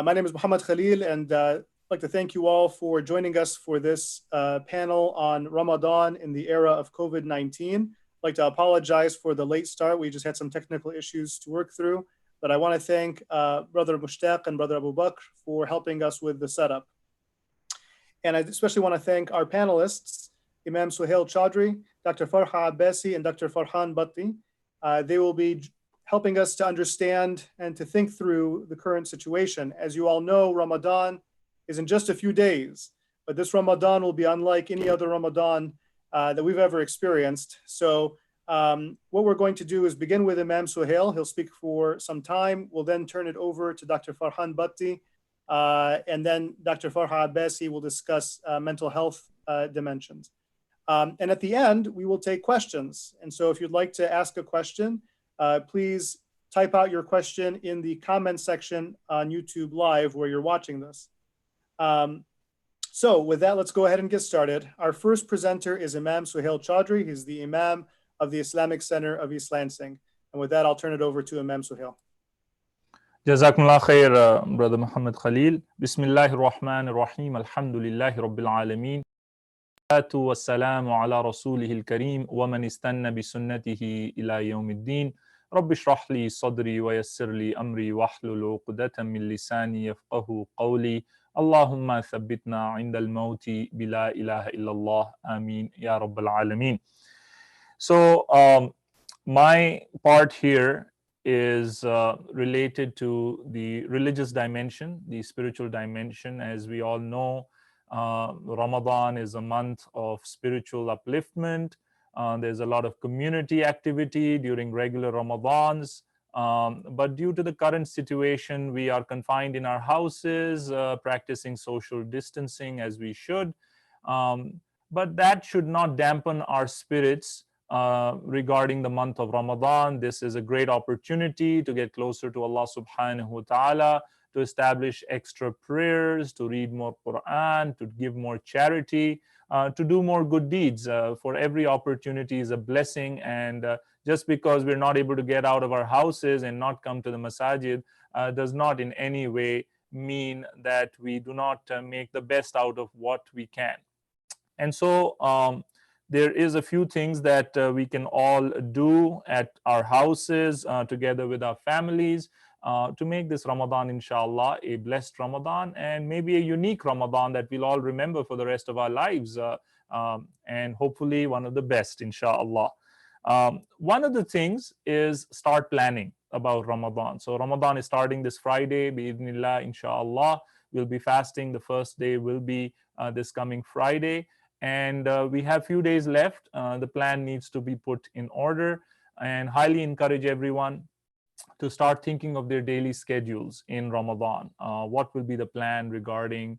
My name is Muhammad Khalil, and I'd like to thank you all for joining us for this panel on Ramadan in the era of COVID-19. I'd like to apologize for the late start. We just had some technical issues to work through, but I want to thank Brother Mushtaq and Brother Abu Bakr for helping us with the setup. And I especially want to thank our panelists, Imam Suhail Chaudhry, Dr. Farhad Bessie, and Dr. Farhan Batti. They will be helping us to understand and to think through the current situation. As you all know, Ramadan is in just a few days, but this Ramadan will be unlike any other Ramadan that we've ever experienced. So what we're going to do is begin with Imam Suhail. He'll speak for some time. We'll then turn it over to Dr. Farhan Batti, and then Dr. Farhad Bessie will discuss mental health dimensions. And at the end, we will take questions. And so if you'd like to ask a question, please type out your question in the comment section on YouTube Live where you're watching this. So with that, let's go ahead and get started. Our first presenter is Imam Suhail Chaudhry. He's the Imam of the Islamic Center of East Lansing. And with that, I'll turn it over to Imam Suhail. Jazakumullah khair, Brother Muhammad Khalil. Bismillahir Rahmanir Rahim. Alhamdulillahi Rabbil Alameen. والسلام على رسوله الكريم ومن استنى بسنته إلى يوم الدين رب اشرح لي صدري ويسر لي أمري واحلل عقدة من لساني يفقه قولي اللهم ثبتنا عند الموت بلا إله إلا الله آمين يا رب العالمين. So my part here is related to the religious dimension, the spiritual dimension. As we all know, Ramadan is a month of spiritual upliftment. There's a lot of community activity during regular Ramadans. But due to the current situation, we are confined in our houses, practicing social distancing as we should. But that should not dampen our spirits regarding the month of Ramadan. This is a great opportunity to get closer to Allah subhanahu wa ta'ala, to establish extra prayers, to read more Quran, to give more charity, to do more good deeds. For every opportunity is a blessing, and just because we're not able to get out of our houses and not come to the masajid does not in any way mean that we do not make the best out of what we can. And so there is a few things that we can all do at our houses together with our families to make this Ramadan, inshallah, a blessed Ramadan and maybe a unique Ramadan that we'll all remember for the rest of our lives, and hopefully one of the best, inshallah. One of the things is start planning about Ramadan. So Ramadan is starting this Friday, bi'idhnillah, inshallah. We'll be fasting. The first day will be this coming Friday. And we have few days left. The plan needs to be put in order, and highly encourage everyone to start thinking of their daily schedules in Ramadan. What will be the plan regarding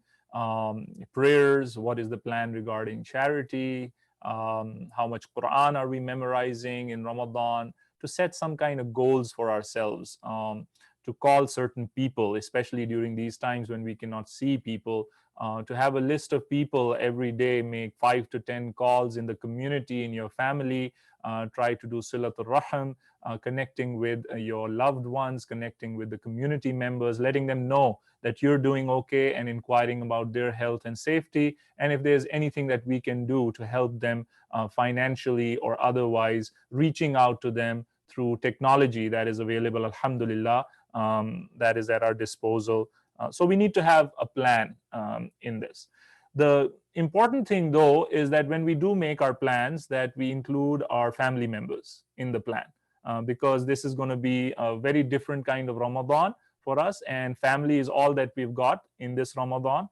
prayers? What is the plan regarding charity? How much Quran are we memorizing in Ramadan? To set some kind of goals for ourselves, to call certain people, especially during these times when we cannot see people, to have a list of people every day, make 5 to 10 calls in the community, in your family, try to do Silatul Rahim, connecting with your loved ones, connecting with the community members, letting them know that you're doing okay and inquiring about their health and safety. And if there's anything that we can do to help them financially or otherwise, reaching out to them through technology that is available, alhamdulillah, that is at our disposal. So we need to have a plan in this. The important thing, though, is that when we do make our plans, that we include our family members in the plan, because this is going to be a very different kind of Ramadan for us, and family is all that we've got in this Ramadan,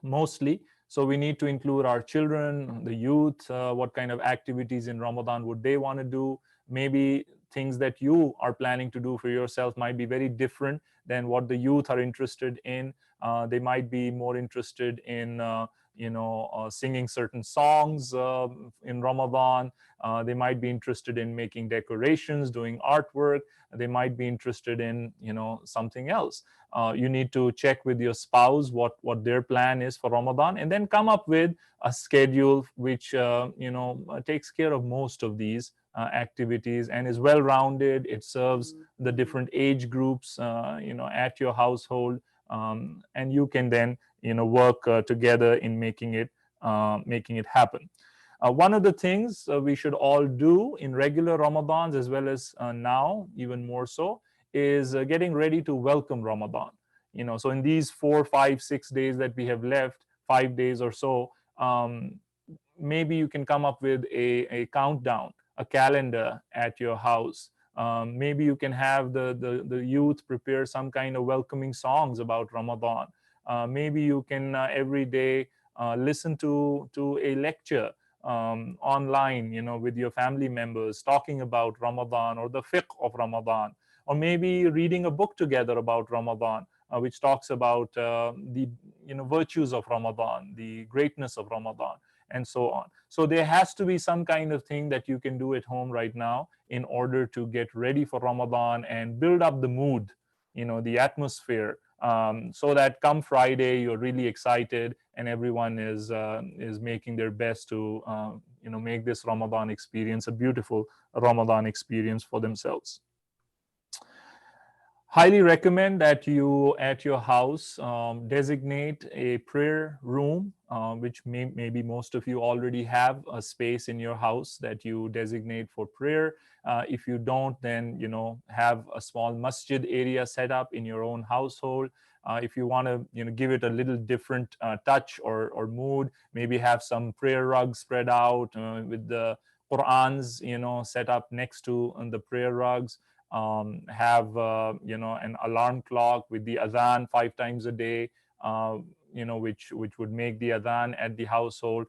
mostly. So we need to include our children, the youth, what kind of activities in Ramadan would they want to do. Maybe things that you are planning to do for yourself might be very different than what the youth are interested in. They might be more interested in singing certain songs in Ramadan. They might be interested in making decorations, doing artwork. They might be interested in something else. You need to check with your spouse what their plan is for Ramadan, and then come up with a schedule which takes care of most of these activities and is well rounded. It serves the different age groups at your household. and you can then work together in making it happen. One of the things we should all do in regular Ramadans, as well as now even more so, is getting ready to welcome Ramadan. So in these 4, 5, 6 days that we have left, 5 days or so, maybe you can come up with a countdown, a calendar at your house. Maybe you can have the youth prepare some kind of welcoming songs about Ramadan. Maybe you can every day listen to a lecture online, with your family members, talking about Ramadan or the fiqh of Ramadan, or maybe reading a book together about Ramadan, which talks about the virtues of Ramadan, the greatness of Ramadan, and so on. So there has to be some kind of thing that you can do at home right now in order to get ready for Ramadan and build up the mood, the atmosphere, so that come Friday you're really excited and everyone is making their best to make this Ramadan experience a beautiful Ramadan experience for themselves. Highly recommend that you at your house designate a prayer room, which maybe most of you already have a space in your house that you designate for prayer. If you don't, then have a small masjid area set up in your own household. If you want to give it a little different touch or mood, maybe have some prayer rugs spread out with the Qur'ans set up next to the prayer rugs. Have an alarm clock with the adhan 5 times a day, which would make the adhan at the household.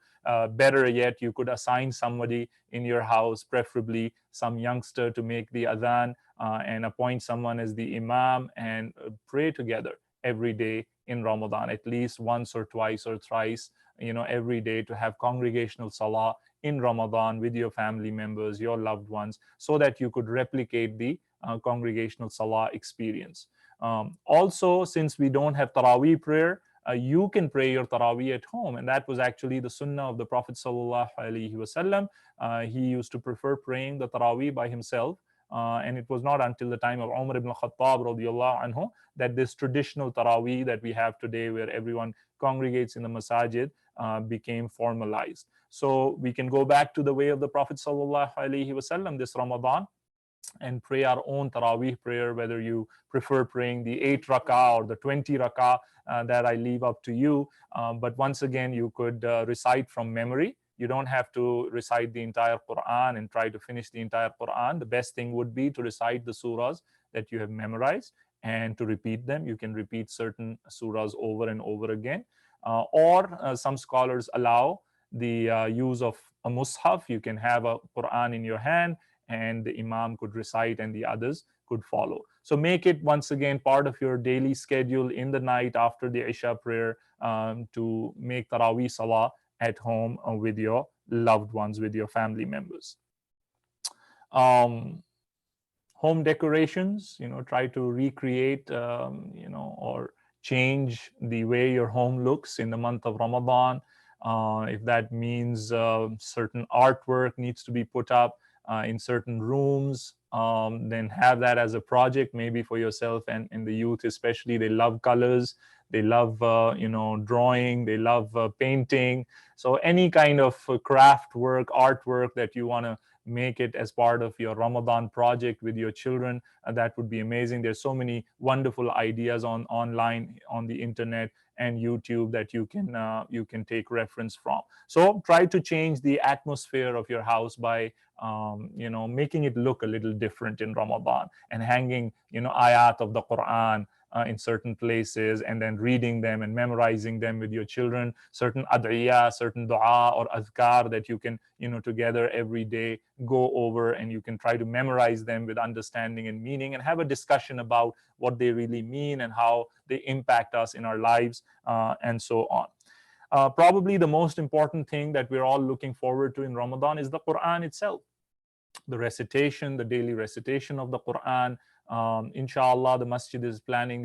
Better yet, you could assign somebody in your house, preferably some youngster, to make the adhan, and appoint someone as the Imam, and pray together every day in Ramadan, at least once or twice or thrice, every day, to have congregational salah in Ramadan with your family members, your loved ones, so that you could replicate the congregational salah experience. Also, since we don't have Taraweeh prayer, you can pray your Taraweeh at home, and that was actually the sunnah of the Prophet sallallahu alaihi wasallam. He used to prefer praying the Taraweeh by himself, and it was not until the time of Umar ibn Khattab radiyallahu anhu that this traditional Taraweeh that we have today, where everyone congregates in the masajid, became formalized. So we can go back to the way of the Prophet sallallahu alaihi wasallam this Ramadan and pray our own Taraweeh prayer, whether you prefer praying the 8 rak'ah or the 20 rak'ah, that I leave up to you. But once again, you could recite from memory. You don't have to recite the entire Quran and try to finish the entire Quran. The best thing would be to recite the surahs that you have memorized and to repeat them. You can repeat certain surahs over and over again. Or some scholars allow the use of a mushaf. You can have a Quran in your hand, and the Imam could recite and the others could follow. So make it once again part of your daily schedule in the night after the Isha prayer, to make Taraweeh Salah at home with your loved ones, with your family members. Home decorations, try to recreate, or change the way your home looks in the month of Ramadan. If that means certain artwork needs to be put up in certain rooms, then have that as a project, maybe for yourself and the youth especially. They love colors, they love drawing, they love painting. So any kind of craft work, artwork that you want to make it as part of your Ramadan project with your children, that would be amazing. There's so many wonderful ideas online on the internet and YouTube that you can take reference from. So try to change the atmosphere of your house by making it look a little different in Ramadan, and hanging ayat of the Quran in certain places, and then reading them and memorizing them with your children. Certain ad'iyah, certain dua or azkar that you can together every day go over, and you can try to memorize them with understanding and meaning, and have a discussion about what they really mean and how they impact us in our lives, and so on. Probably the most important thing that we're all looking forward to in Ramadan is the Quran itself. The recitation, the daily recitation of the Quran. Inshallah, the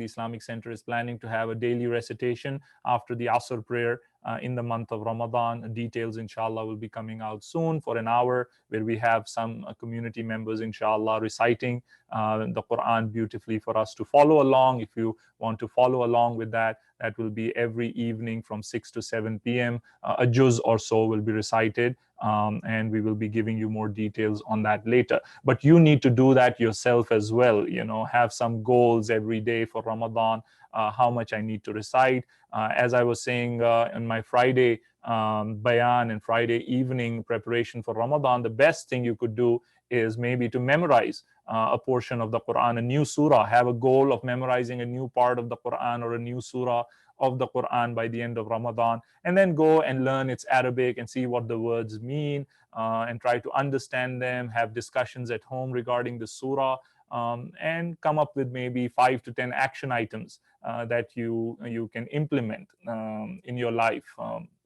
Islamic Center is planning to have a daily recitation after the Asr prayer in the month of Ramadan. Details, inshallah, will be coming out soon for an hour where we have some community members, inshallah, reciting the Quran beautifully for us to follow along. If you want to follow along with that, that will be every evening from 6 to 7 p.m. A juz or so will be recited, and we will be giving you more details on that later. But you need to do that yourself as well. Have some goals every day for Ramadan, how much I need to recite. As I was saying in my Friday bayan and Friday evening preparation for Ramadan, the best thing you could do is maybe to memorize a portion of the Quran, a new surah. Have a goal of memorizing a new part of the Quran or a new surah of the Quran by the end of Ramadan, and then go and learn its Arabic and see what the words mean, and try to understand them, have discussions at home regarding the surah, and come up with maybe 5 to 10 action items that you can implement in your life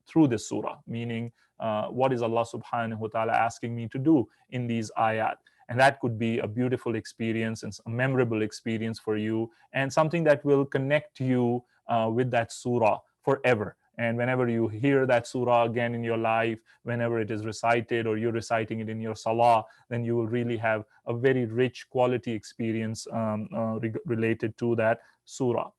through this surah, meaning what is Allah subhanahu wa ta'ala asking me to do in these ayat. And that could be a beautiful experience and a memorable experience for you, and something that will connect you with that surah forever. And whenever you hear that surah again in your life, whenever it is recited or you're reciting it in your salah, then you will really have a very rich quality experience related to that surah.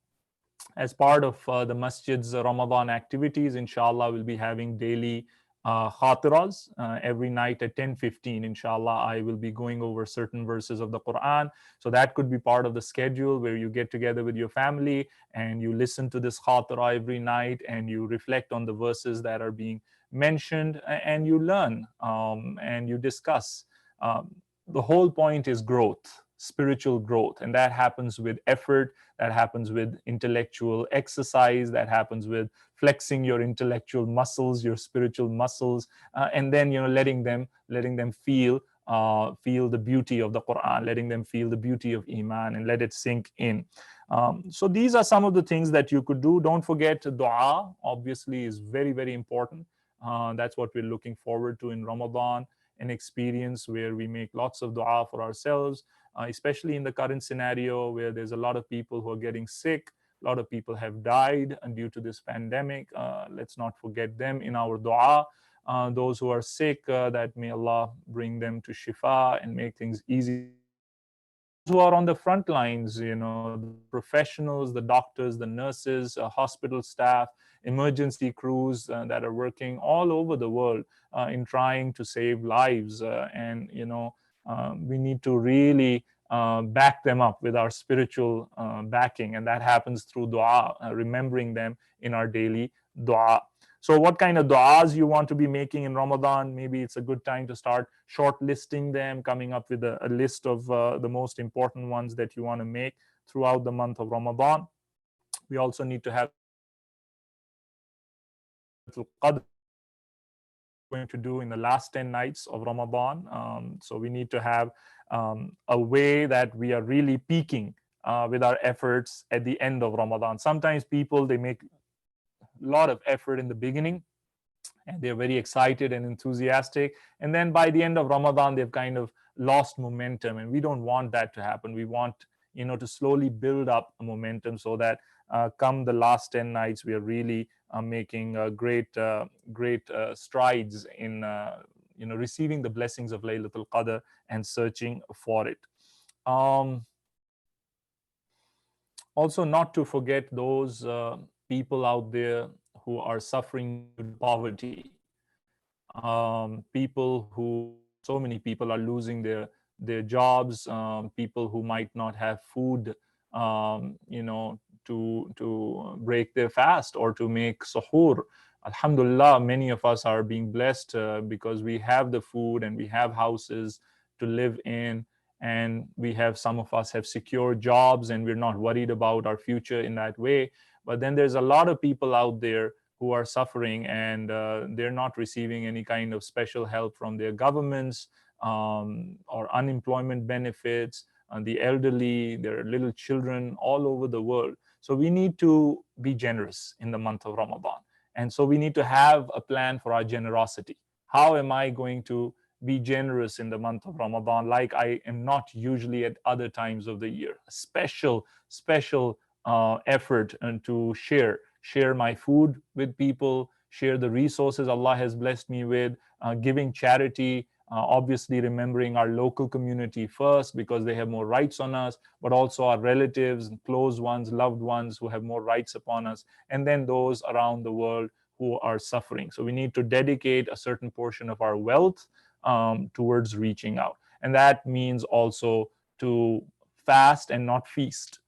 As part of the masjid's Ramadan activities, inshallah, we'll be having daily khatiras every night at 10:15. Inshallah, I will be going over certain verses of the Quran. So that could be part of the schedule where you get together with your family and you listen to this khatira every night and you reflect on the verses that are being mentioned, and you learn and you discuss. The whole point is growth, spiritual growth, and that happens with effort, that happens with intellectual exercise, that happens with flexing your intellectual muscles, your spiritual muscles, and then letting them feel the beauty of the Quran, letting them feel the beauty of Iman, and let it sink in. So these are some of the things that you could do. Don't forget, dua obviously is very, very important. That's what we're looking forward to in Ramadan, an experience where we make lots of dua for ourselves, especially in the current scenario where there's a lot of people who are getting sick. A lot of people have died due to this pandemic. Let's not forget them in our dua. Those who are sick, that may Allah bring them to shifa and make things easy. Those who are on the front lines, the professionals, the doctors, the nurses, hospital staff, emergency crews that are working all over the world in trying to save lives. And we need to really back them up with our spiritual backing, and that happens through dua, remembering them in our daily dua. So what kind of du'as you want to be making in Ramadan? Maybe it's a good time to start shortlisting them, coming up with a list of the most important ones that you want to make throughout the month of Ramadan. We also need to have going to do in the last 10 nights of Ramadan. So we need to have a way that we are really peaking with our efforts at the end of Ramadan. Sometimes people, they make a lot of effort in the beginning and they're very excited and enthusiastic, and then by the end of Ramadan they've kind of lost momentum, and we don't want that to happen. We want to slowly build up a momentum so that come the last 10 nights we are really making great strides in receiving the blessings of Laylatul Qadr and searching for it. Also, not to forget those people out there who are suffering poverty. So many people are losing their jobs. People who might not have food, to break their fast or to make suhoor. Alhamdulillah, many of us are being blessed because we have the food and we have houses to live in, and some of us have secure jobs and we're not worried about our future in that way. But then there's a lot of people out there who are suffering, and they're not receiving any kind of special help from their governments or unemployment benefits. The elderly, there are little children all over the world. So we need to be generous in the month of Ramadan. And so we need to have a plan for our generosity. How am I going to be generous in the month of Ramadan like I am not usually at other times of the year? A special effort and to share my food with people, share the resources Allah has blessed me with, giving charity, obviously remembering our local community first because they have more rights on us, but also our relatives, close ones, loved ones who have more rights upon us, and then those around the world who are suffering. So we need to dedicate a certain portion of our wealth towards reaching out. And that means also to fast and not feast.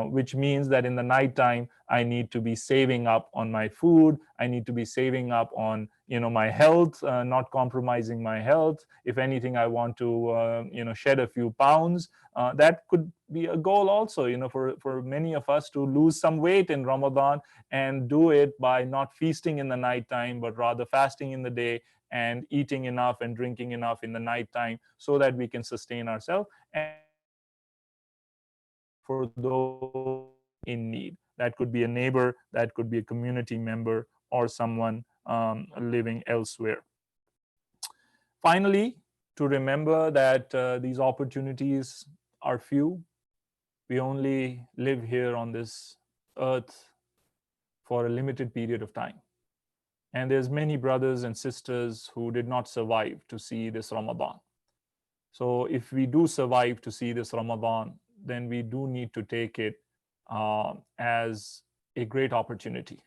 Which means that in the nighttime, I need to be saving up on my food. I need to be saving up on, my health, not compromising my health. If anything, I want to, shed a few pounds. That could be a goal also, for many of us to lose some weight in Ramadan and do it by not feasting in the nighttime, but rather fasting in the day and eating enough and drinking enough in the nighttime so that we can sustain ourselves. And for those in need. That could be a neighbor, that could be a community member, or someone living elsewhere. Finally, to remember that these opportunities are few. We only live here on this earth for a limited period of time. And there's many brothers and sisters who did not survive to see this Ramadan. So if we do survive to see this Ramadan, then we do need to take it as a great opportunity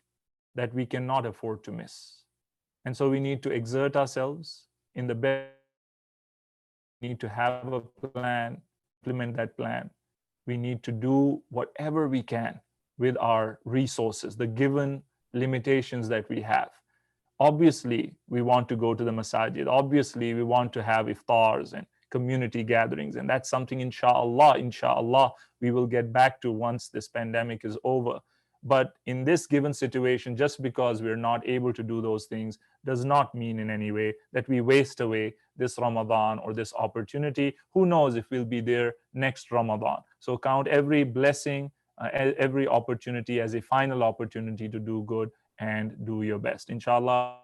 that we cannot afford to miss. And so we need to exert ourselves in the best. We need to have a plan, implement that plan. We need to do whatever we can with our resources, the given limitations that we have. Obviously, we want to go to the masajid. Obviously, we want to have iftars and community gatherings. And that's something, inshallah, we will get back to once this pandemic is over. But in this given situation, just because we're not able to do those things does not mean in any way that we waste away this Ramadan or this opportunity. Who knows if we'll be there next Ramadan. So count every blessing, every opportunity as a final opportunity to do good and do your best. Inshallah,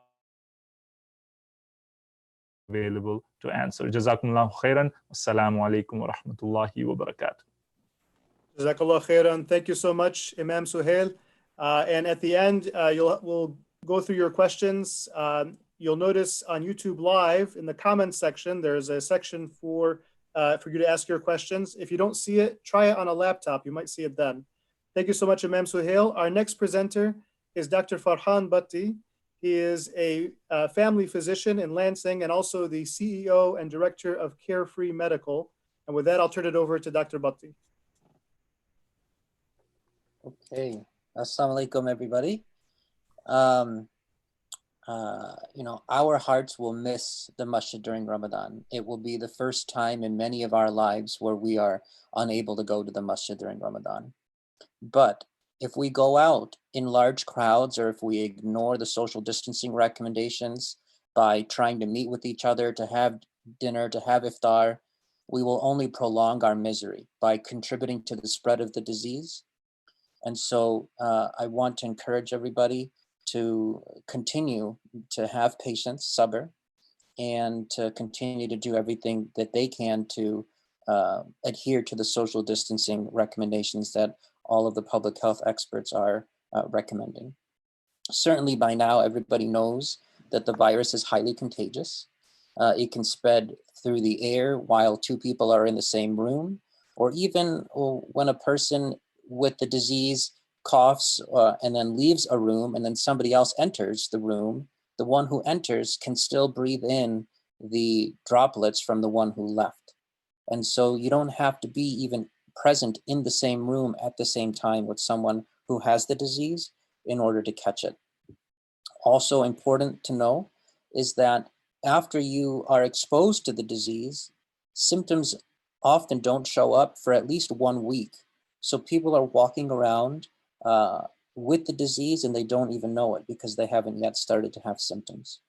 available to answer. Jazakumullahu khairan. Assalamu alaikum wa rahmatullahi wa barakatuh. Jazakallah khairan. Thank you so much, Imam Suhail. And at the end, we'll go through your questions. You'll notice on YouTube Live in the comments section, there's a section for you to ask your questions. If you don't see it, try it on a laptop. You might see it then. Thank you so much, Imam Suhail. Our next presenter is Dr. Farhad Bessie. He is a family physician in Lansing and also the CEO and director of Carefree Medical. And with that, I'll turn it over to Dr. Bessie. Okay. Assalamu alaikum, everybody. Our hearts will miss the masjid during Ramadan. It will be the first time in many of our lives where we are unable to go to the masjid during Ramadan. But if we go out in large crowds, or if we ignore the social distancing recommendations by trying to meet with each other, to have dinner, to have iftar, we will only prolong our misery by contributing to the spread of the disease. And so I want to encourage everybody to continue to have patience, sabr, and to continue to do everything that they can to adhere to the social distancing recommendations that all of the public health experts are recommending. Certainly by now, everybody knows that the virus is highly contagious. It can spread through the air while two people are in the same room, or even when a person with the disease coughs and then leaves a room and then somebody else enters the room, the one who enters can still breathe in the droplets from the one who left. And so you don't have to be even present in the same room at the same time with someone who has the disease in order to catch it. Also important to know is that after you are exposed to the disease, symptoms often don't show up for at least 1 week. So people are walking around with the disease and they don't even know it because they haven't yet started to have symptoms.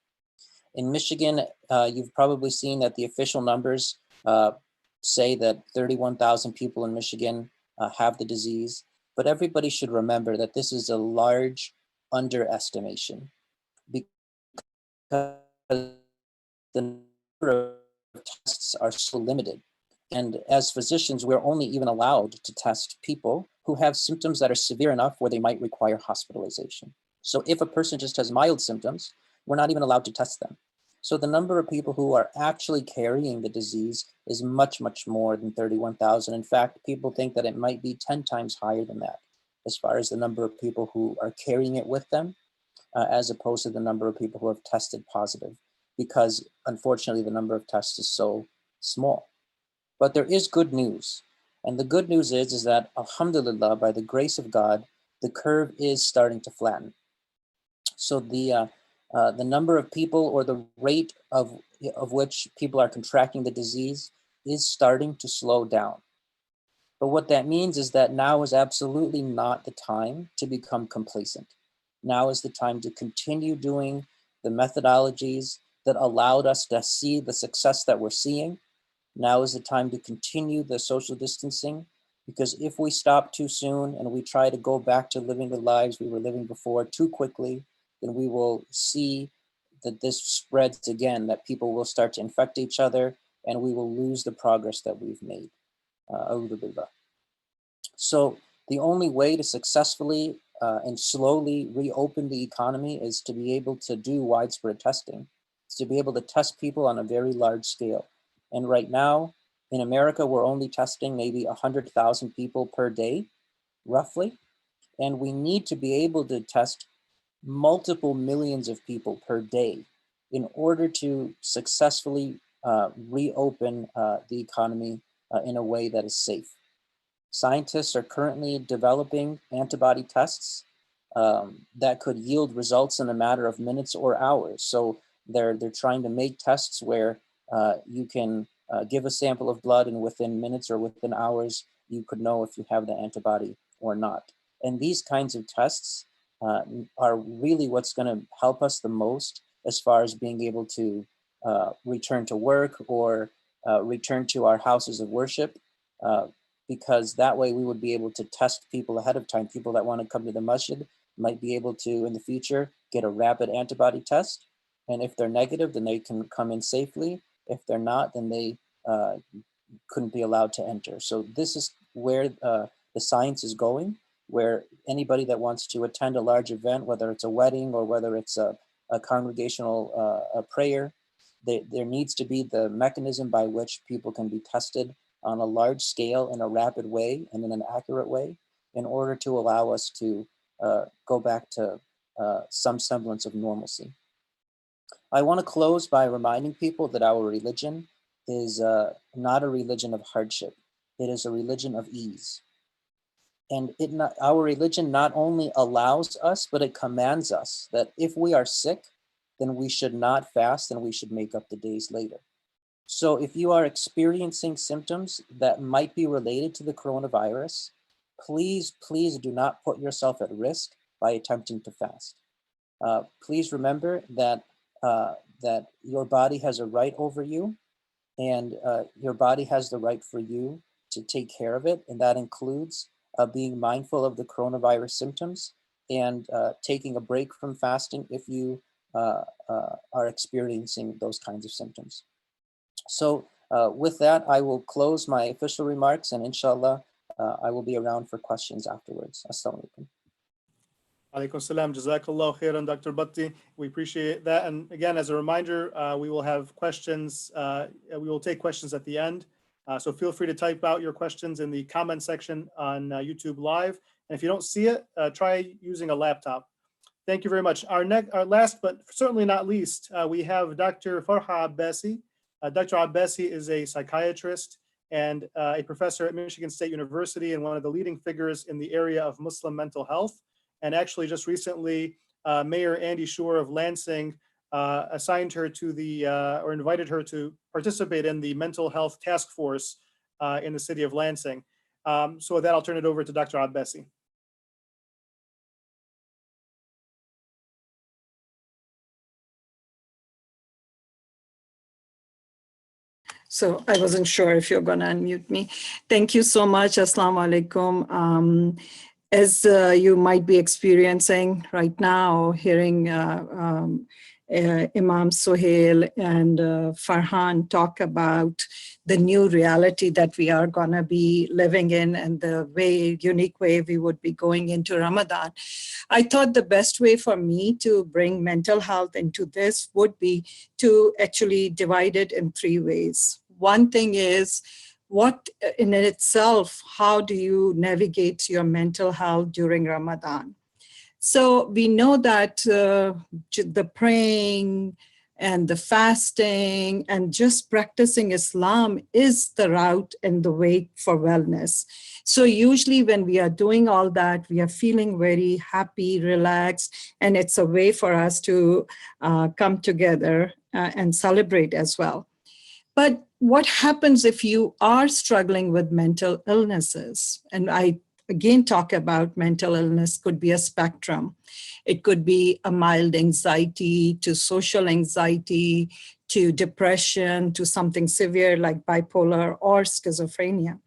In Michigan, you've probably seen that the official numbers say that 31,000 people in Michigan have the disease, but everybody should remember that this is a large underestimation because the number of tests are so limited. And as physicians, we're only even allowed to test people who have symptoms that are severe enough where they might require hospitalization. So if a person just has mild symptoms, we're not even allowed to test them. So the number of people who are actually carrying the disease is much, much more than 31,000. In fact, people think that it might be 10 times higher than that, as far as the number of people who are carrying it with them, as opposed to the number of people who have tested positive, because unfortunately the number of tests is so small. But there is good news. And the good news is that, alhamdulillah, by the grace of God, the curve is starting to flatten. So the number of people, or the rate of which people are contracting the disease, is starting to slow down. But what that means is that now is absolutely not the time to become complacent. Now is the time to continue doing the methodologies that allowed us to see the success that we're seeing. Now is the time to continue the social distancing, because if we stop too soon and we try to go back to living the lives we were living before too quickly, then we will see that this spreads again, that people will start to infect each other, and we will lose the progress that we've made. So the only way to successfully and slowly reopen the economy is to be able to do widespread testing. It's to be able to test people on a very large scale. And right now in America, we're only testing maybe 100,000 people per day, roughly. And we need to be able to test multiple millions of people per day in order to successfully reopen the economy in a way that is safe. Scientists are currently developing antibody tests that could yield results in a matter of minutes or hours. So they're trying to make tests where you can give a sample of blood, and within minutes or within hours, you could know if you have the antibody or not. And these kinds of tests are really what's going to help us the most as far as being able to return to work or return to our houses of worship, because that way we would be able to test people ahead of time. People that want to come to the masjid might be able to, in the future, get a rapid antibody test. And if they're negative, then they can come in safely. If they're not, then they couldn't be allowed to enter. So this is where the science is going, where anybody that wants to attend a large event, whether it's a wedding or whether it's a congregational prayer, there needs to be the mechanism by which people can be tested on a large scale in a rapid way and in an accurate way, in order to allow us to go back to some semblance of normalcy. I want to close by reminding people that our religion is not a religion of hardship. It is a religion of ease. And our religion not only allows us, but it commands us that if we are sick, then we should not fast and we should make up the days later. So if you are experiencing symptoms that might be related to the coronavirus, please do not put yourself at risk by attempting to fast. Please remember that that your body has a right over you, and your body has the right for you to take care of it. And that includes being mindful of the coronavirus symptoms and taking a break from fasting if you are experiencing those kinds of symptoms. So with that, I will close my official remarks, and inshallah, I will be around for questions afterwards. Assalamu alaikum. Alaikum salam. Jazakallah khairan, Dr. Bhatti. We appreciate that. And again, as a reminder, we will have questions. We will take questions at the end. So feel free to type out your questions in the comment section on YouTube Live. And if you don't see it, try using a laptop. Thank you very much. Our last, but certainly not least, we have Dr. Farhad Bessie. Dr. Bessie is a psychiatrist and a professor at Michigan State University and one of the leading figures in the area of Muslim mental health. And actually just recently, Mayor Andy Shore of Lansing assigned her to the, or invited her to participate in the mental health task force in the city of Lansing. So with that, I'll turn it over to Dr. Bessie. So I wasn't sure if you're going to unmute me. Thank you so much. Assalamu alaikum. As you might be experiencing right now, hearing Imam Sohail and Farhan talk about the new reality that we are going to be living in and the unique way we would be going into Ramadan. I thought the best way for me to bring mental health into this would be to actually divide it in 3 ways. One thing is, what in itself, how do you navigate your mental health during Ramadan? So we know that the praying and the fasting and just practicing Islam is the route and the way for wellness. So usually when we are doing all that, we are feeling very happy, relaxed, and it's a way for us to come together and celebrate as well. But what happens if you are struggling with mental illnesses? And I again talk about mental illness could be a spectrum. It could be a mild anxiety to social anxiety to depression to something severe like bipolar or schizophrenia.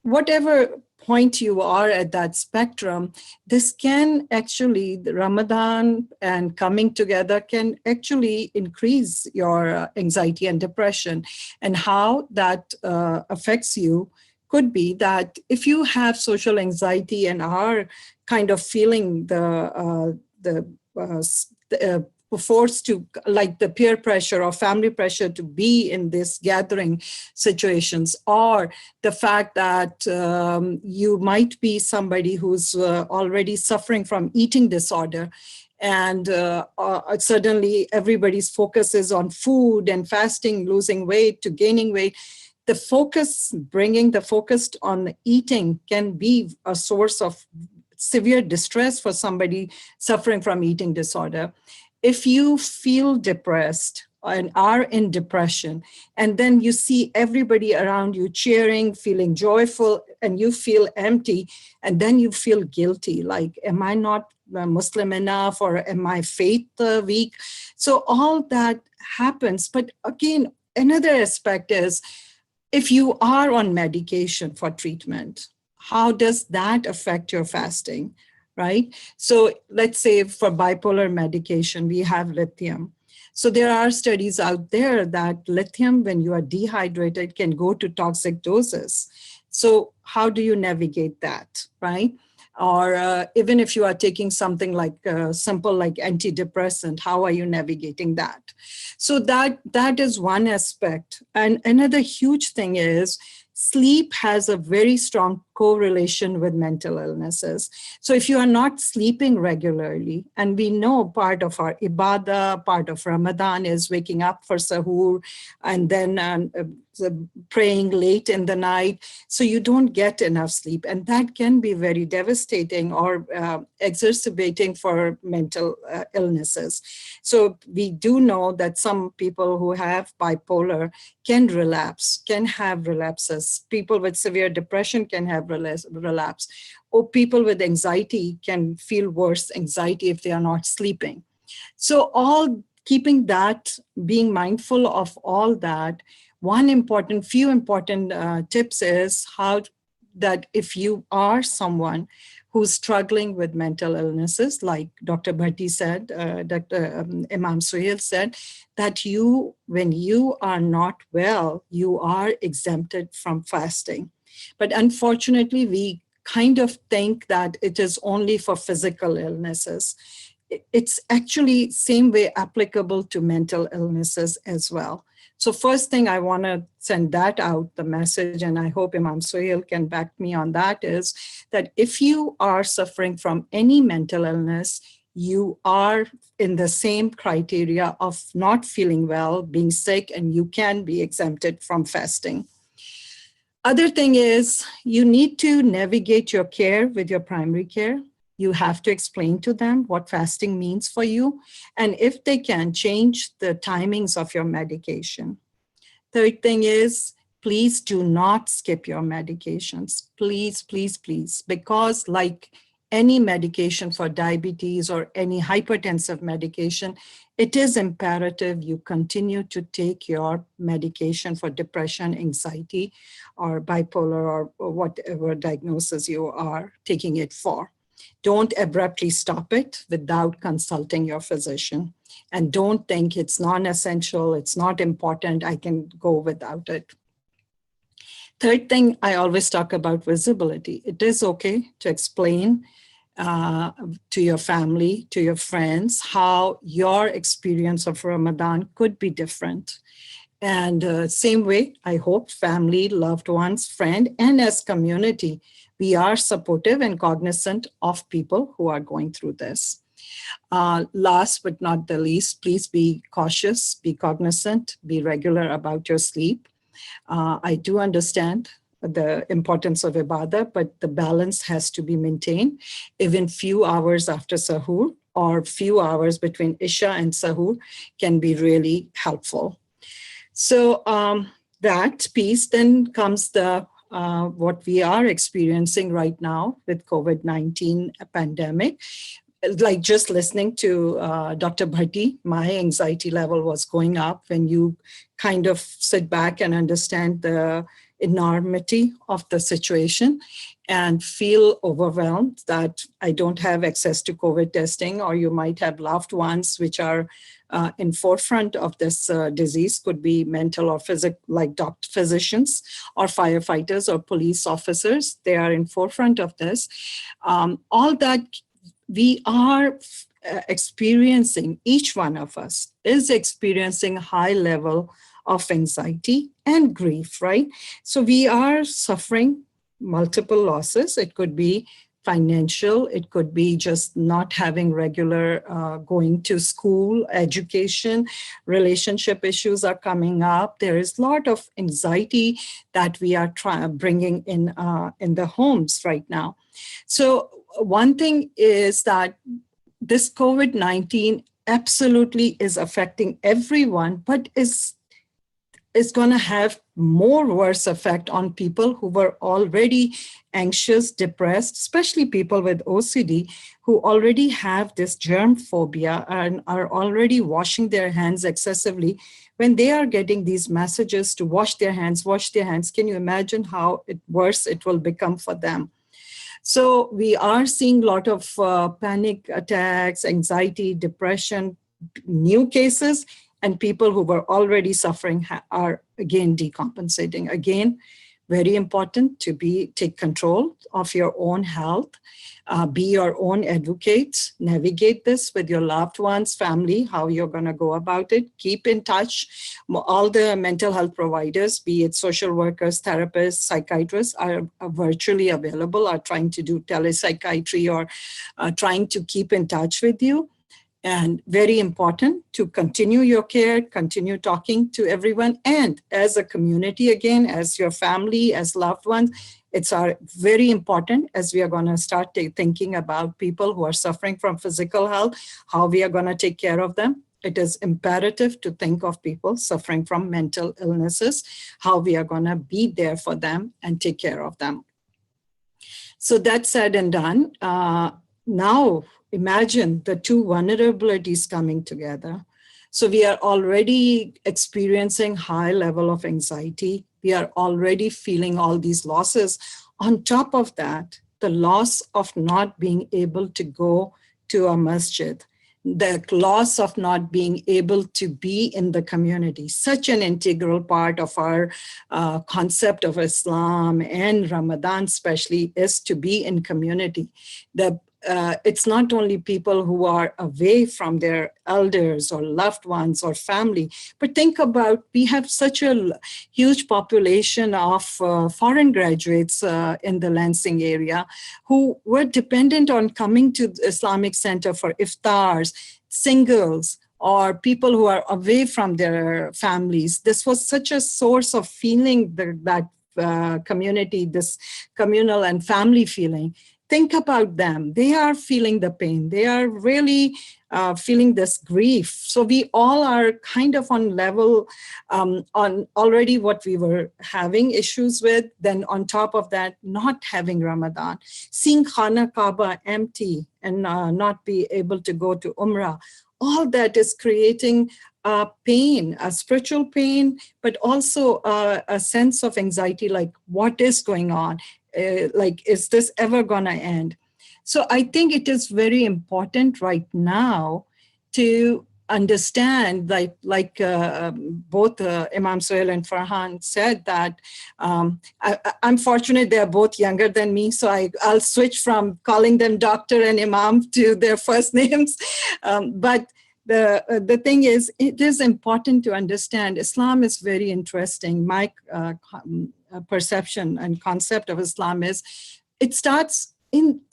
Whatever point you are at that spectrum, this can actually, the Ramadan and coming together can actually increase your anxiety and depression. And how that affects you could be that if you have social anxiety and are kind of feeling the forced to, like the peer pressure or family pressure to be in this gathering situations, or the fact that you might be somebody who's already suffering from eating disorder, and suddenly everybody's focus is on food and fasting, losing weight to gaining weight. The focus, bringing the focus on eating can be a source of severe distress for somebody suffering from eating disorder. If you feel depressed and are in depression, and then you see everybody around you cheering, feeling joyful, and you feel empty, and then you feel guilty, like, am I not Muslim enough, or am I faith weak? So all that happens. But again, another aspect is, if you are on medication for treatment, how does that affect your fasting, right? So let's say for bipolar medication, we have lithium. So there are studies out there that lithium, when you are dehydrated, can go to toxic doses. So how do you navigate that, right? Or even if you are taking something like simple like antidepressant, how are you navigating that? So that is one aspect. And another huge thing is sleep has a very strong correlation with mental illnesses. So if you are not sleeping regularly, and we know part of our ibadah, part of Ramadan is waking up for sahur and then praying late in the night, so you don't get enough sleep. And that can be very devastating or exacerbating for mental illnesses. So we do know that some people who have bipolar can relapse, can have relapses. People with severe depression can have relapse. Or people with anxiety can feel worse anxiety if they are not sleeping. So all keeping that, being mindful of all that, few important tips is how that if you are someone who's struggling with mental illnesses, like Dr. Bhatti said, Dr. Imam Sohail said, that when you are not well, you are exempted from fasting. But unfortunately, we kind of think that it is only for physical illnesses. It's actually same way applicable to mental illnesses as well. So first thing I want to send that out, the message, and I hope Imam Sohail can back me on that, is that if you are suffering from any mental illness, you are in the same criteria of not feeling well, being sick, and you can be exempted from fasting. Other thing is, you need to navigate your care with your primary care. You have to explain to them what fasting means for you, and if they can, change the timings of your medication. Third thing is, please do not skip your medications. Please, please, please, because like any medication for diabetes or any hypertensive medication, it is imperative you continue to take your medication for depression, anxiety, or bipolar, or whatever diagnosis you are taking it for. don't abruptly stop it without consulting your physician. And don't think it's non-essential, it's not important, I can go without it. Third thing, I always talk about visibility. It is okay to explain to your family, to your friends, how your experience of Ramadan could be different. And same way, I hope family, loved ones, friend, and as community, we are supportive and cognizant of people who are going through this. Last but not the least, please be cautious, be cognizant, be regular about your sleep. I do understand the importance of ibadah, but the balance has to be maintained. Even few hours after sahur or few hours between Isha and sahur can be really helpful. So that piece, then comes the what we are experiencing right now with COVID-19 pandemic. Like just listening to Dr. Bhatti, my anxiety level was going up when you kind of sit back and understand the enormity of the situation and feel overwhelmed that I don't have access to COVID testing, or you might have loved ones which are in forefront of this disease, could be mental or physical, like physicians or firefighters or police officers. They are in forefront of this. All that we are experiencing, each one of us is experiencing high level of anxiety and grief, right? So we are suffering multiple losses. It could be financial, it could be just not having regular going to school, education, relationship issues are coming up. There is a lot of anxiety that we are bringing in the homes right now. So one thing is that this COVID-19 absolutely is affecting everyone, but is going to have more worse effect on people who were already anxious, depressed, especially people with OCD who already have this germ phobia and are already washing their hands excessively. When they are getting these messages to wash their hands, can you imagine how worse it will become for them? So we are seeing a lot of panic attacks, anxiety, depression, new cases, and people who were already suffering are again decompensating. Again, very important to take control of your own health, be your own advocate, navigate this with your loved ones, family, how you're going to go about it. Keep in touch. All the mental health providers, be it social workers, therapists, psychiatrists, are virtually available, are trying to do telepsychiatry or trying to keep in touch with you. And very important to continue your care, continue talking to everyone. And as a community, again, as your family, as loved ones, it's very important as we are going to start thinking about people who are suffering from physical health, how we are going to take care of them. It is imperative to think of people suffering from mental illnesses, how we are going to be there for them and take care of them. So that's said and done. Now, imagine the two vulnerabilities coming together. So we are already experiencing high level of anxiety. We are already feeling all these losses. On top of that, the loss of not being able to go to a masjid, the loss of not being able to be in the community, such an integral part of our concept of Islam and Ramadan especially is to be in community. It's not only people who are away from their elders or loved ones or family, but think about, we have such a huge population of foreign graduates in the Lansing area who were dependent on coming to the Islamic Center for iftars, singles, or people who are away from their families. This was such a source of feeling that community, this communal and family feeling. Think about them. They are feeling the pain. They are really feeling this grief. So we all are kind of on level on already what we were having issues with. Then on top of that, not having Ramadan, seeing Khana Kaaba empty and not be able to go to Umrah. All that is creating pain, a spiritual pain, but also a sense of anxiety, like what is going on? Like, is this ever going to end? So I think it is very important right now to understand, like both Imam Suhail and Farhan said, that I'm fortunate they're both younger than me, so I'll switch from calling them doctor and Imam to their first names. But the thing is, it is important to understand Islam is very interesting. My perception and concept of Islam is, it starts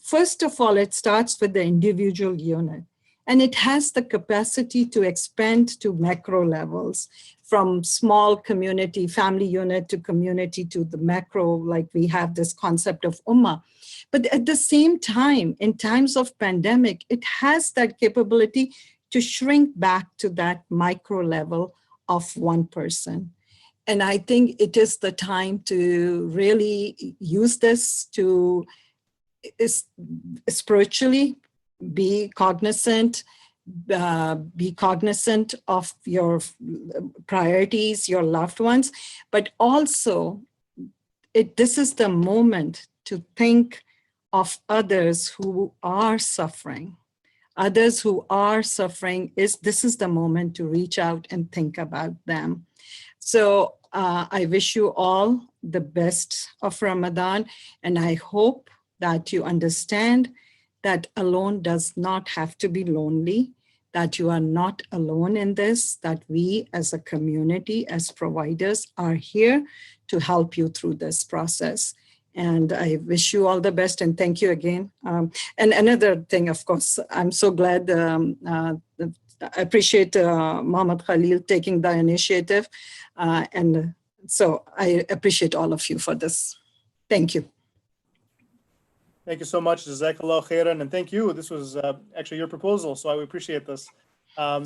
first of all, it starts with the individual unit. And it has the capacity to expand to macro levels, from small community, family unit to community to the macro, like we have this concept of ummah. But at the same time, in times of pandemic, it has that capability to shrink back to that micro level of one person. And I think it is the time to really use this to spiritually be cognizant of your priorities, your loved ones, but also this is the moment to think of others who are suffering. Others who are suffering, this is the moment to reach out and think about them. So I wish you all the best of Ramadan, and I hope that you understand that alone does not have to be lonely, that you are not alone in this, that we as a community, as providers, are here to help you through this process. And I wish you all the best, and thank you again. And another thing, of course, I'm so glad, I appreciate Muhammad Khalil taking the initiative. And so I appreciate all of you for this. Thank you. Thank you so much, Jazakallah khairan, and thank you. This was actually your proposal, so I appreciate this. I'm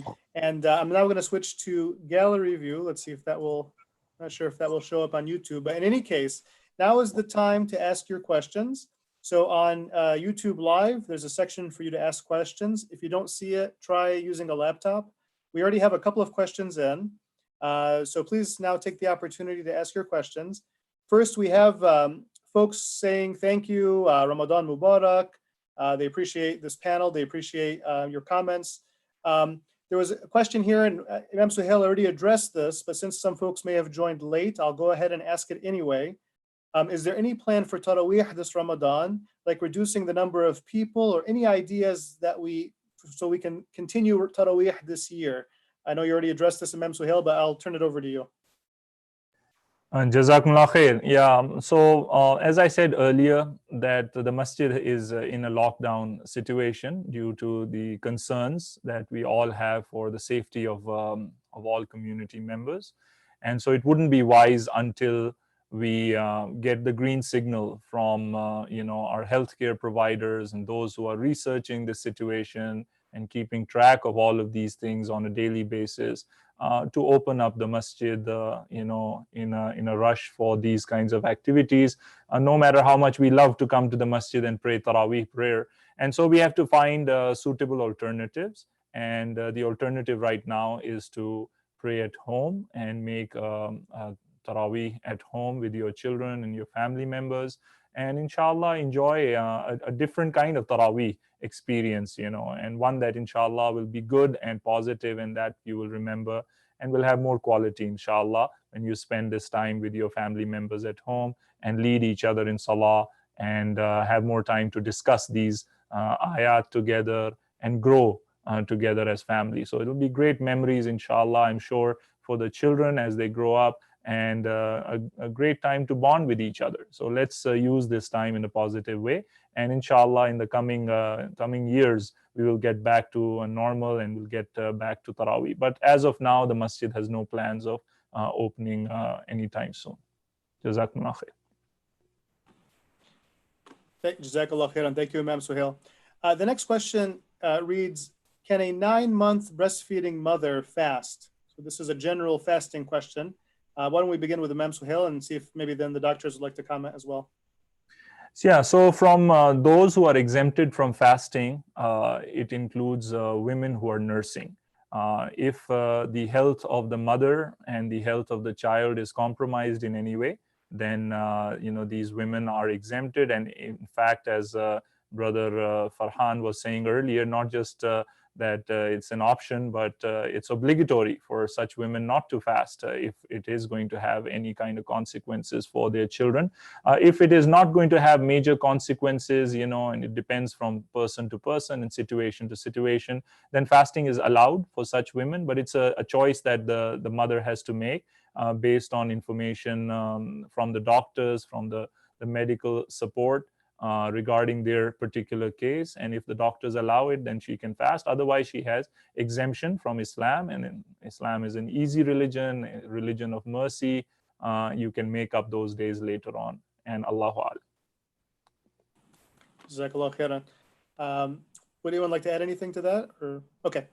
now going to switch to gallery view. Let's see if that will, not sure if that will show up on YouTube, but in any case, now is the time to ask your questions. So on YouTube Live, there's a section for you to ask questions. If you don't see it, try using a laptop. We already have a couple of questions in, so please now take the opportunity to ask your questions. First, we have folks saying thank you, Ramadan Mubarak. They appreciate this panel. They appreciate your comments. There was a question here, and Imam Suhail already addressed this, but since some folks may have joined late, I'll go ahead and ask it anyway. Is there any plan for Taraweeh this Ramadan, like reducing the number of people, or any ideas that so we can continue Taraweeh this year? I know you already addressed this, Imam Suhail, but I'll turn it over to you. Jazakumullah khair. Yeah, so as I said earlier, that the masjid is in a lockdown situation due to the concerns that we all have for the safety of all community members. And so it wouldn't be wise until we get the green signal from our healthcare providers and those who are researching the situation and keeping track of all of these things on a daily basis, to open up the masjid, in a rush for these kinds of activities, no matter how much we love to come to the masjid and pray Taraweeh prayer. And so we have to find suitable alternatives. And the alternative right now is to pray at home and make Taraweeh at home with your children and your family members. And inshallah, enjoy a different kind of Taraweeh experience, and one that inshallah will be good and positive, and that you will remember and will have more quality, inshallah, when you spend this time with your family members at home and lead each other in salah and have more time to discuss these ayat together and grow together as family. So it'll be great memories, inshallah, I'm sure, for the children as they grow up, and a great time to bond with each other. So let's use this time in a positive way. And inshallah, in the coming years, we will get back to a normal and we'll get back to Taraweeh. But as of now, the masjid has no plans of opening anytime soon. Jazakumullah khair. Jazakallah khairan. Thank you, Imam Suhail. The next question reads, can a 9-month breastfeeding mother fast? So this is a general fasting question. Why don't we begin with Imam Suhail and see if maybe then the doctors would like to comment as well. Yeah, so from those who are exempted from fasting, it includes women who are nursing. If the health of the mother and the health of the child is compromised in any way, then these women are exempted. And in fact, as Brother Farhan was saying earlier, not just that it's an option, but it's obligatory for such women not to fast if it is going to have any kind of consequences for their children. If it is not going to have major consequences, and it depends from person to person and situation to situation, then fasting is allowed for such women, but it's a choice that the mother has to make based on information from the doctors, from the medical support regarding their particular case. And if the doctors allow it, then she can fast. Otherwise, she has exemption from Islam, and Islam is an easy religion, a religion of mercy. You can make up those days later on. And Allahu A'lam. Jazakallah khairan. Would anyone like to add anything to that? Or okay.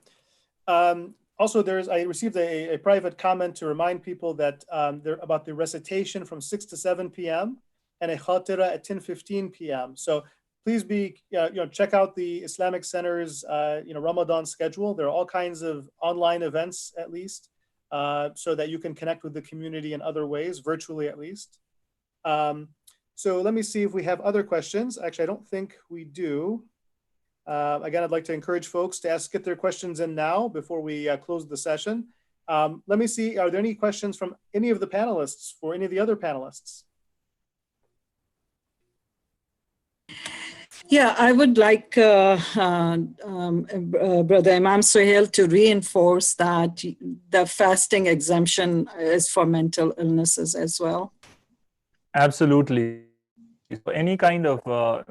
Also, I received a private comment to remind people that about the recitation from 6 to 7 p.m. and a khatira at 10:15 p.m. So please check out the Islamic Center's Ramadan schedule. There are all kinds of online events, at least, so that you can connect with the community in other ways, virtually at least. So let me see if we have other questions. Actually, I don't think we do. Again, I'd like to encourage folks to get their questions in now before we close the session. Let me see, are there any questions from any of the panelists for any of the other panelists? Yeah, I would like Brother Imam Suhail to reinforce that the fasting exemption is for mental illnesses as well. Absolutely. Any kind of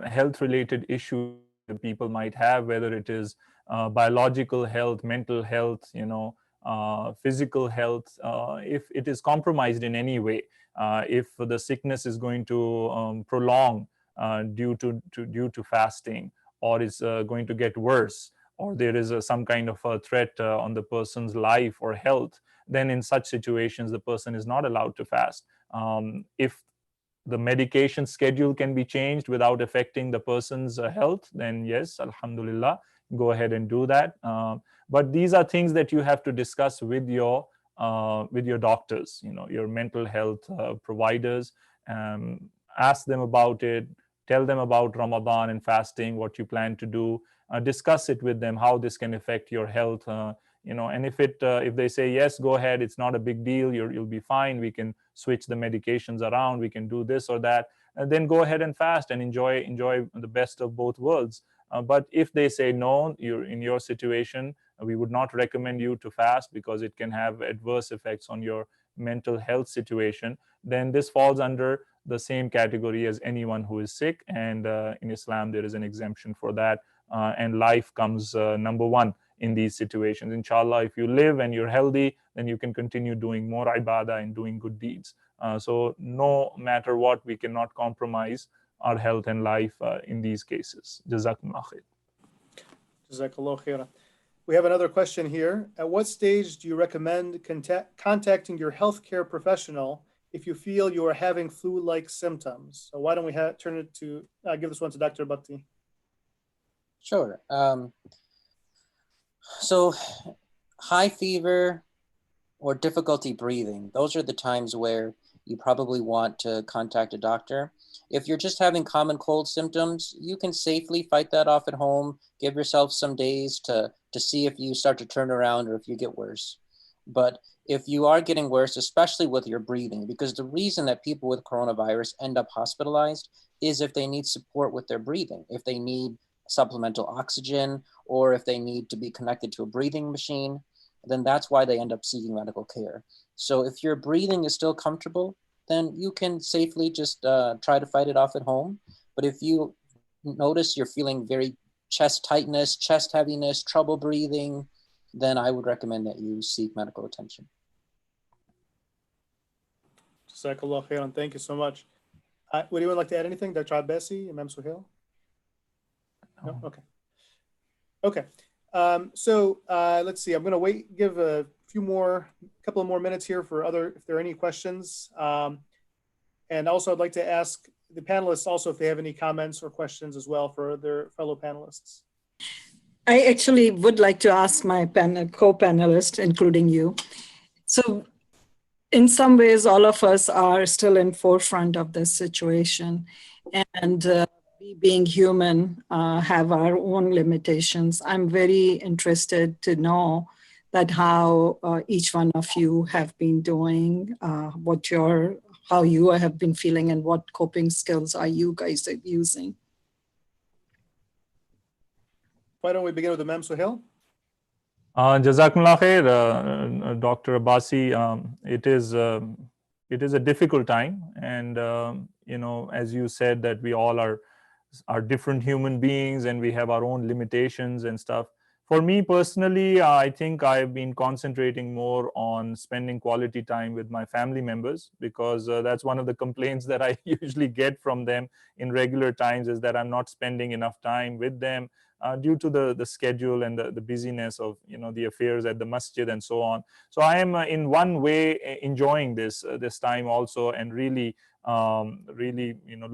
health-related issue that people might have, whether it is biological health, mental health, physical health, if it is compromised in any way, if the sickness is going to prolong due to fasting, or is going to get worse, or there is some kind of a threat on the person's life or health, then in such situations the person is not allowed to fast. If the medication schedule can be changed without affecting the person's health, then yes, alhamdulillah, go ahead and do that. But these are things that you have to discuss with your doctors, your mental health providers. Ask them about it. Tell them about Ramadan and fasting, what you plan to do. Discuss it with them, how this can affect your health. And if they say yes, go ahead, it's not a big deal, you'll be fine, we can switch the medications around, we can do this or that, and then go ahead and fast and enjoy the best of both worlds. But if they say no, you're in your situation, we would not recommend you to fast because it can have adverse effects on your mental health situation, then this falls under the same category as anyone who is sick, and in Islam there is an exemption for that, and life comes number one in these situations. Inshallah, if you live and you're healthy, then you can continue doing more ibadah and doing good deeds. So no matter what, we cannot compromise our health and life in these cases. Jazakumullah khair. Jazakallah khairan. We have another question here. At what stage do you recommend contacting your healthcare professional if you feel you are having flu-like symptoms? So why don't we turn it to, give this one to Dr. Bhakti. Sure. So high fever or difficulty breathing, those are the times where you probably want to contact a doctor. If you're just having common cold symptoms, you can safely fight that off at home. Give yourself some days to see if you start to turn around or if you get worse. But if you are getting worse, especially with your breathing, because the reason that people with coronavirus end up hospitalized is if they need support with their breathing, if they need supplemental oxygen, or if they need to be connected to a breathing machine, then that's why they end up seeking medical care. So if your breathing is still comfortable, then you can safely just try to fight it off at home. But if you notice you're feeling very chest tightness, chest heaviness, trouble breathing, then I would recommend that you seek medical attention. Jazakallah khairan. Thank you so much. Would anyone like to add anything? Dr. Bessie, Imam Suhail? No? Okay. Okay. So let's see. I'm going to give a couple of more minutes here for if there are any questions. And also I'd like to ask the panelists also if they have any comments or questions as well for their fellow panelists. I actually would like to ask my co-panelists, including you. So in some ways, all of us are still in forefront of this situation. And We being human have our own limitations. I'm very interested to know that how each one of you have been doing, how you have been feeling, and what coping skills are you guys using. Why don't we begin with Imam Suhail? Jazakumullah khair, Dr. Abbasi. It is a difficult time, and as you said, that we all are different human beings, and we have our own limitations and stuff. For me personally, I think I've been concentrating more on spending quality time with my family members, because that's one of the complaints that I usually get from them in regular times, is that I'm not spending enough time with them due to the schedule and the busyness of the affairs at the masjid and so on. So I am in one way enjoying this time also, and really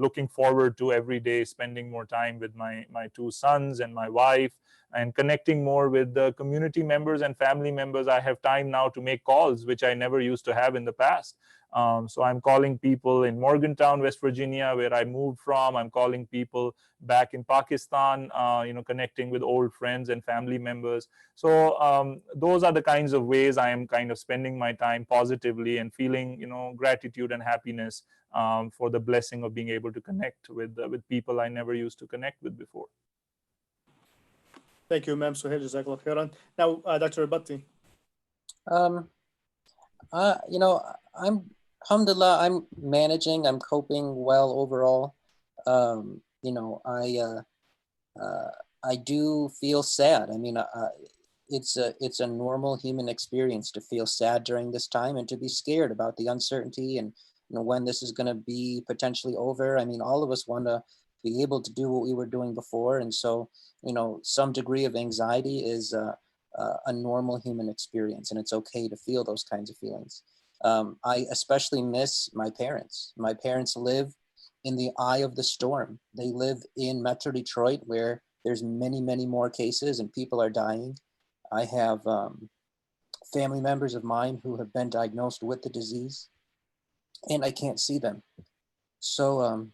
looking forward to every day spending more time with my two sons and my wife, and connecting more with the community members and family members. I have time now to make calls, which I never used to have in the past. So I'm calling people in Morgantown, West Virginia, where I moved from. I'm calling people back in Pakistan, connecting with old friends and family members. So those are the kinds of ways I am kind of spending my time positively, and feeling gratitude and happiness for the blessing of being able to connect with people I never used to connect with before. Thank you, Imam Suhail. Jazakallah khairan. Now, Dr. Abatti. Alhamdulillah, I'm managing, I'm coping well overall. I do feel sad. I mean, it's a normal human experience to feel sad during this time, and to be scared about the uncertainty and when this is going to be potentially over. I mean, all of us want to be able to do what we were doing before, and so some degree of anxiety is a normal human experience, and it's okay to feel those kinds of feelings. I especially miss my parents. My parents live in the eye of the storm. They live in Metro Detroit, where there's many, many more cases and people are dying. I have family members of mine who have been diagnosed with the disease, and I can't see them. So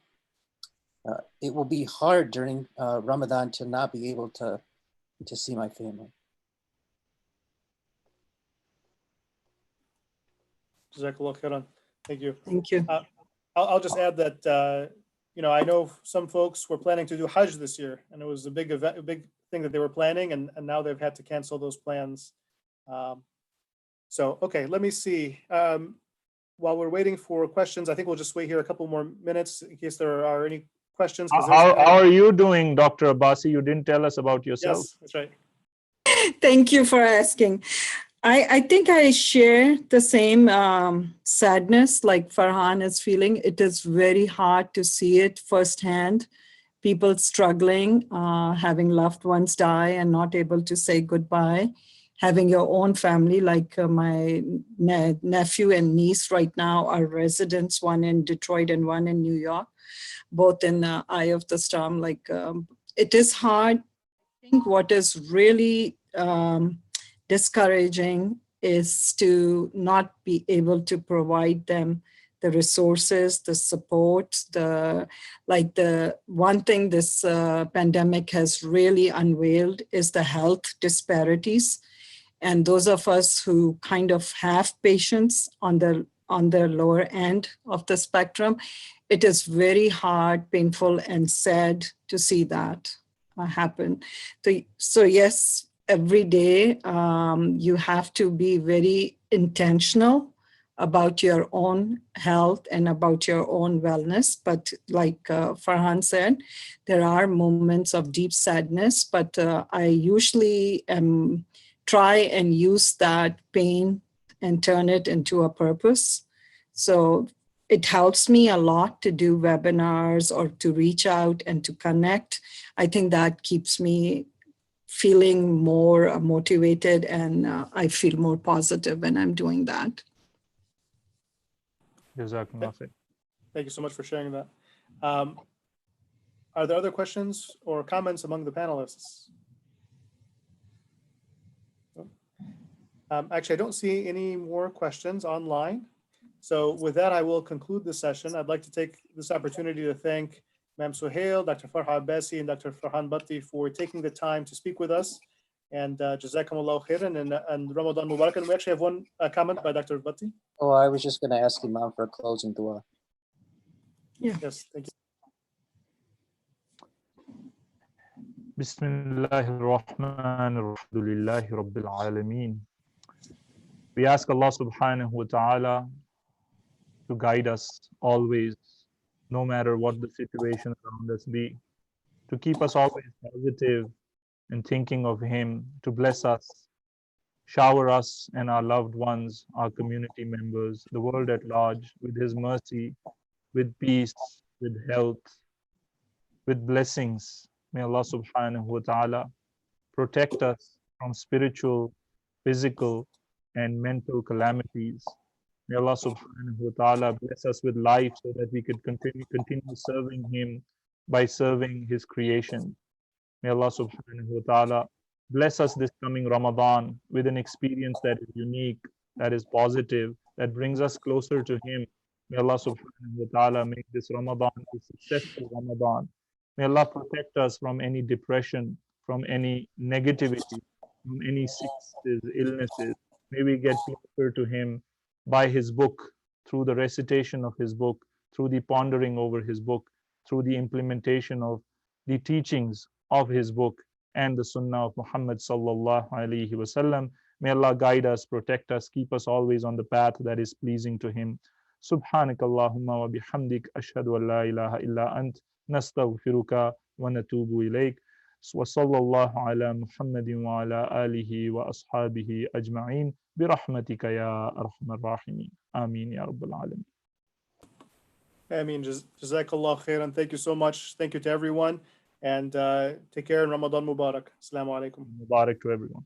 it will be hard during Ramadan to not be able to see my family. Jazakallah khairan. Thank you. Thank you. I'll just add that I know some folks were planning to do Hajj this year, and it was a big event, a big thing that they were planning, and now they've had to cancel those plans. So okay, let me see. While we're waiting for questions, I think we'll just wait here a couple more minutes in case there are any questions. How are you doing, Dr. Abbasi? You didn't tell us about yourself. Yes, that's right. Thank you for asking. I think I share the same sadness like Farhan is feeling. It is very hard to see it firsthand. People struggling, having loved ones die and not able to say goodbye. Having your own family, like my nephew and niece right now are residents, one in Detroit and one in New York, both in the eye of the storm. It is hard. I think what is really discouraging is to not be able to provide them the resources, the support, the one thing this pandemic has really unveiled is the health disparities. And those of us who kind of have patients on the lower end of the spectrum, it is very hard, painful, and sad to see that happen. So yes, every day you have to be very intentional about your own health and about your own wellness. But like Farhan said, there are moments of deep sadness, but I usually try and use that pain and turn it into a purpose. So it helps me a lot to do webinars or to reach out and to connect. I think that keeps me feeling more motivated, and I feel more positive when I'm doing that. Thank you so much for sharing that. Are there other questions or comments among the panelists? Actually, I don't see any more questions online. So with that, I will conclude the session. I'd like to take this opportunity to thank Ma'am Suhail, Dr. Farhad Bessie, and Dr. Farhan Bhatti for taking the time to speak with us. And Jazakumullah khairan and Ramadan Mubarak. And we actually have one comment by Dr. Bhatti. Oh, I was just going to ask Imam for a closing dua. Yes, thank you. Bismillahir Rahmanir Rahim. Alhamdulillahi Rabbil Alameen. We ask Allah subhanahu wa ta'ala to guide us always, no matter what the situation around us be, to keep us always positive and thinking of Him, to bless us, shower us and our loved ones, our community members, the world at large, with His mercy, with peace, with health, with blessings. May Allah subhanahu wa ta'ala protect us from spiritual, physical, and mental calamities. May Allah subhanahu wa ta'ala bless us with life so that we could continue serving Him by serving His creation. May Allah subhanahu wa ta'ala bless us this coming Ramadan with an experience that is unique, that is positive, that brings us closer to Him. May Allah subhanahu wa ta'ala make this Ramadan a successful Ramadan. May Allah protect us from any depression, from any negativity, from any sicknesses, illnesses. May we get closer to Him by His book, through the recitation of His book, through the pondering over His book, through the implementation of the teachings of His book and the Sunnah of Muhammad sallallahu alaihi wasallam. May Allah guide us, protect us, keep us always on the path that is pleasing to Him. Subhanakallahumma wa bihamdik ashhadu an la ilaha illa ant nastaghfiruka wa natubu ilayk. Wa sallallahu ala Muhammadin wa ala alihi wa ashabihi ajma'in bi rahmatika ya arhamar rahimin. Ameen ya rabbal alamin. Ameen. Jazakallah khairan. Thank you so much. Thank you to everyone. And take care and Ramadan Mubarak. Assalamu alaikum. Mubarak to everyone.